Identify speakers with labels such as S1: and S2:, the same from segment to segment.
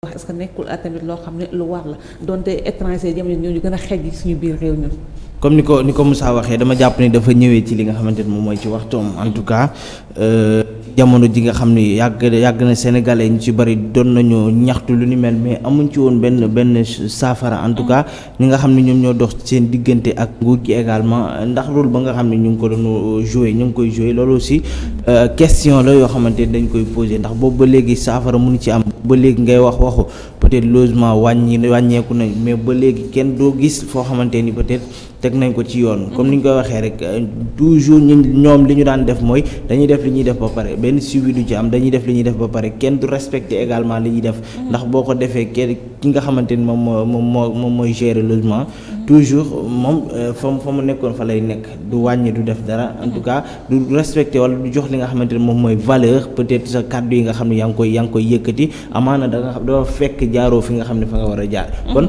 S1: wax est-ce que nekkul tamit loo xam ne lu war la donte étranger jamono ñoo ñu gën a xej suñu biir réew ñun.
S2: comme ni ko Moussa waxee dama jàpp ni dafa ñëwee ci li nga xamante ni moom mooy ci waxtoom en tout cas jamono ji nga xam ni yàgg na sénégalais ñu ci bari doon nañu ñaxtu lu ni mel mais amuñ ci woon benn saafara en tout cas ñi nga xam ne ñoom ñoo dox seen diggante ak nguur gi également ndax rôle ba nga xam ne ñu ngi ko doon joué ñu ngi koy joué loolu aussi question la yoo xamante ni dañ koy posé ndax boobu ba léegi saafara mënu ci am ba léegi ngay wax waxu peut-être logement wàññeeku nañ mais ba léegi kenn doo gis foo xamante ni peut-être teg nañ ko ci yoon comme ni ñu koy waxee rek toujours ñoom li ñu daan def mooy dañuy def li ñuy def ba pare benn suivi du ci am dañuy def li ñuy def ba pare kenn du respecter également li ñuy def ndax boo ko defee kenn ki nga xamante ni moom mooy gérer logement toujours moom fa mu nekkoon fa lay nekk du wàññi du def dara en tout cas du respecter wala du jox li nga xamante ni moom mooy valeur peut-être sa kàddu yi nga xam ne yaa ngi koy yëkkati amaana dafa fekk jaaroo fi nga xam ne fa nga war a jaar kon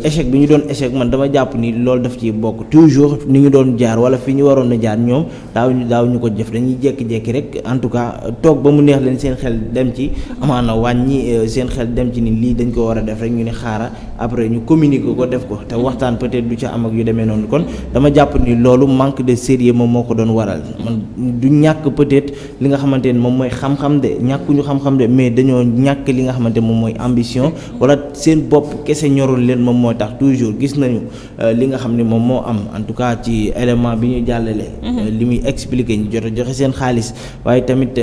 S2: échec bi ñu doon échec man dama jàpp ni loolu daf ci bokk toujours ni ñu doon jaar wala fi ñu waroon a jaar ñoom daaw ñu ko def dañuy jékki-jékki rek en tout cas toog ba mu neex leen seen xel dem ci amaana wàññi seen xel dem ci ni lii dañ ko war a def rek ñu ne xaara après ñu communiquer ko def ko te waxtaan peut-être du ca am ak yu demee noonu kon dama jàpp ni loolu manque de sérieux moom moo ko doon waral man du ñàkk peut-être li nga xamante ni moom mooy xam-xam de ñàkkuñu xam-xam de mais dañoo ñàkk li nga xamante moom mooy ambition wala seen bopp kese ñorul leen moom moo tax toujours gis nañu li nga xam ne moom moo am en tout cas ci élément bi ñu jàllale li muy expliquer ñu joxe seen xaalis waaye tamit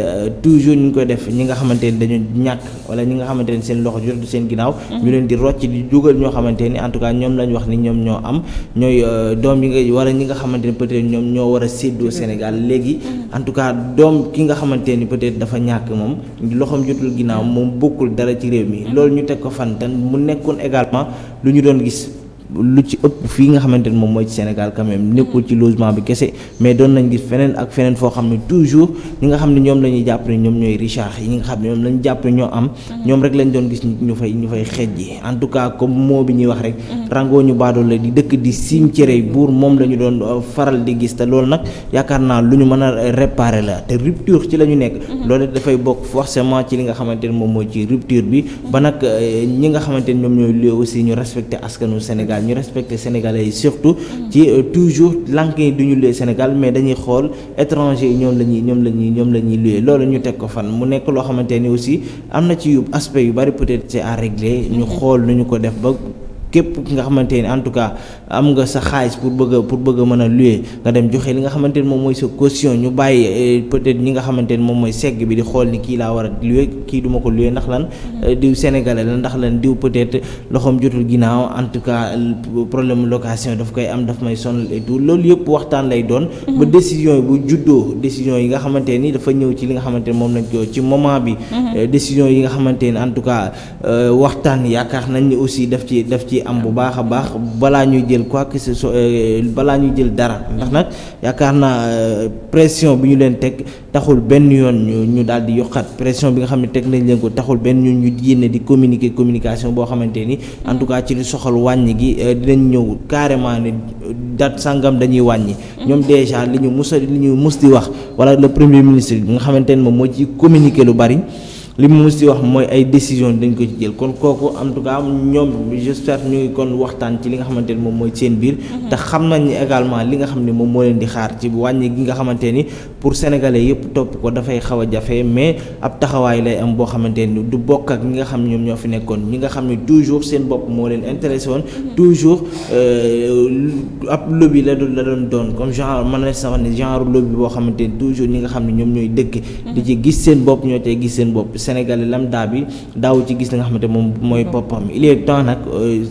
S2: toujours ñu ngi koy def ñi nga xamante ni dañu ñàkk wala ñi nga xamante ni seen loxo jotu seen ginnaaw ñu leen di rocc di dugal ñoo xamante ni en tout cas ñoom lañ wax ni ñoom ñoo am ñooy doom yi nga wala ñi nga xamante ni peut-être ñoom ñoo war a séddoo Sénégal léegi en tout cas doom ki nga xamante ni peut-être dafa ñàkk moom loxoom jotul ginnaaw moom bokkul dara ci réew mi loolu ñu teg ko fan tan mu nekkoon également lu ñu doon gis lu ci ëpp fii nga xamante ni moom mooy ci Sénégal quand même nekkul ci logement bi kese mais doon nañ gis feneen ak feneen foo xam ne toujours ñi nga xam ne ñoom la ñuy jàpp ne ñoom ñooy richard yi nga xam ne ñoom lañu jàpp ne ñoo am ñoom rek lañ doon gis ñu fay xeej ji en tout cas comme moo bi ñuy wax rek rangoo ñu baadool la di dëkk di cimetière buur moom la ñu doon faral di gis te loolu nag yaakaar naa lu ñu mën a réparer la te rupture ci la ñu nekk loolu dafay bokk forcément ci li nga xamante ni moom mooy ci rupture bi ba nag ñi nga xamante ni ñoom ñooy lieu aussi ñu respecter askanu Sénégal ñu respecter sénégalais yi surtout ci toujours lànk yi du ñu luye Sénégal mais dañuy xool étranger yi ñoom la ñuy luye loolu ñu teg ko fan mu nekk loo xamante ni aussi am na ci yu aspect yu bari peut-être c'est à régler ñu xool nu ñu ko def ba képp ki nga xamante ni en tout cas am nga sa xaalis pour bëgg a mën a louer nga dem joxe li nga xamante ni moom mooy sa caution ñu bàyyi peut-être ñi nga xamante ni moom mooy segg bi di xool ni kii laa war a louer kii duma ko louer ndax lan diw sénégalais la ndax lan diw peut-être loxoom jotul ginnaaw en tout cas problème location daf koy am daf may sonal et tout loolu yëpp waxtaan lay doon ba décision yi bu juddoo décision yi nga xamante ni dafa ñëw ci li nga xamante ni moom lañ ko ci moment bi décision yi nga xamante ni en tout cas waxtaan yaakaar nañ ni aussi daf ci am bu baax a baax balaa ñuy jël quoi que ce soit balaa ñuy jël dara ndax nag yaakaar naa pression bi ñu leen teg taxul benn yoon ñu daal di yokkaat pression bi nga xam ne teg nañ leen ko taxul benn yoon ñu génne di communication boo xamante ni en tout cas ci li soxal wàññi gi dinañ ñëw carrément ne date sangam dañuy wàññi ñoom déjà li ñu mus di wax wala le premier ministre bi nga xamante ni moom moo ci communiquer lu bari li mu mus di wax mooy ay décision dañ ko ci jël kon kooku en tout cas ñoom j'espère ñu ngi kon waxtaan ci li nga xamante ni moom mooy seen biir te xam nañ ni également li nga xam ne moom moo leen di xaar ci wàññi gi nga xamante ni pour sénégalais yëpp topp ko dafay xaw a jafe mais ab taxawaay lay am boo xamante ni du bokk ak ñi nga xam ne ñoom ñoo fi nekkoon ñi nga xam ne toujours seen bopp moo leen intéressé woon toujours ab lobby la doon comme genre mën na sax wax ne genre lobby boo xamante ni toujours ñi nga xam ne ñoom ñooy dëkk di ci gis seen bopp ñoo tey gis seen bopp sénégalais lambda bi daaw ci gis li nga xamante moom mooy boppam il est temps nag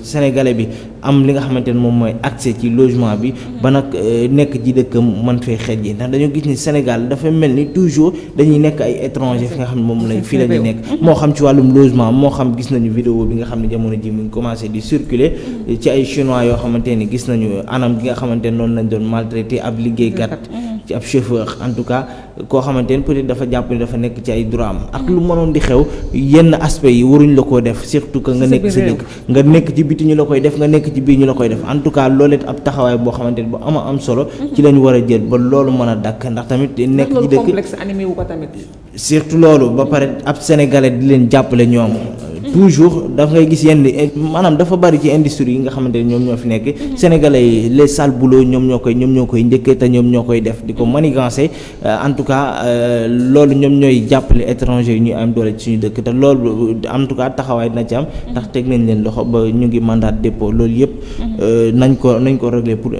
S2: sénégalais bi am li nga xamante ne moom mooy accès ci logement bi ba nag nekk ci dëkkam mën fee xeej yi ndax dañoo gis ni Sénégal dafa mel ni toujours dañuy nekk ay étranger fi nga xam ne moom lañ fii la ñu nekk moo xam ci wàllum logement moo xam gis nañu vidéo bi nga xam ne jamono ji mu ngi commencé di circuler ci ay chinois yoo xamante ni gis nañu anam gi nga xamante ne noonu lañ doon maltraité ab liggéeykat ci ab chauffeur en tout cas koo xamante ni peut-être dafa jàpp ni dafa nekk ci ay droit am ak lu mënoon di xew yenn aspect yi waruñ la koo def surtout que nga nekk sa dëkk nga nekk ci biti ñu la koy def nga nekk ci biir ñu la koy def en tout cas loolu it ab taxawaay boo xamante ni bu am solo ci lañ war a jël ba loolu mën a dakk ndax tamit nekk ci dëkk
S1: complexe animé wu ko tamit
S2: surtout loolu ba pare ab sénégalais di leen jàppale ñoom toujours da ngay gis yenn maanaam dafa bari ci industrie yi nga xamante ne ñoom ñoo fi nekk sénégalais yi les sales boulots ñoom ñoo koy njëkkee te ñoom ñoo koy def di ko manigancer en tout cas loolu ñoom ñooy jàppale étranger yi ñuy am doole ci suñu dëkk te loolu en tout cas taxawaay dina ci am ndax teg nañ leen loxo ba ñu ngi mandat de dépôt loolu yëpp nañ ko régler pour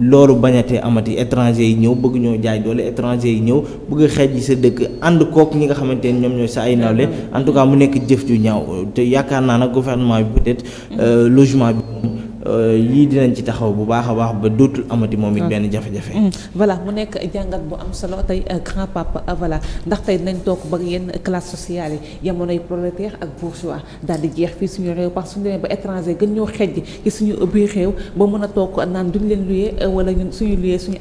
S2: loolu bañatee amati étranger yi ñëw bëgg ñoo jaay doole étranger yi ñëw bëgg xeej yi sa dëkk ànd kook ñi nga xamante ne ñoom ñooy sa ay nawle en tout cas mu nekk jëf ju ñaaw te yaakaar naa nag gouvernement bi peut-être logement bi moom lii dinañ ci taxaw bu baax a baax ba dootul amati moom it benn jafe-jafe.
S1: voilà mu nekk jàngat bu am solo tey grand papa voilà ndax tey dinañ toog ba yenn classe sociale yi jamonoy prolétaire ak bourgeois daal di jeex fii suñu réew parce que suñu demee ba étranger gën ñoo xejj ci suñu biir réew ba mën a toog naan duñ leen luyee wala ñun suñu luyee suñu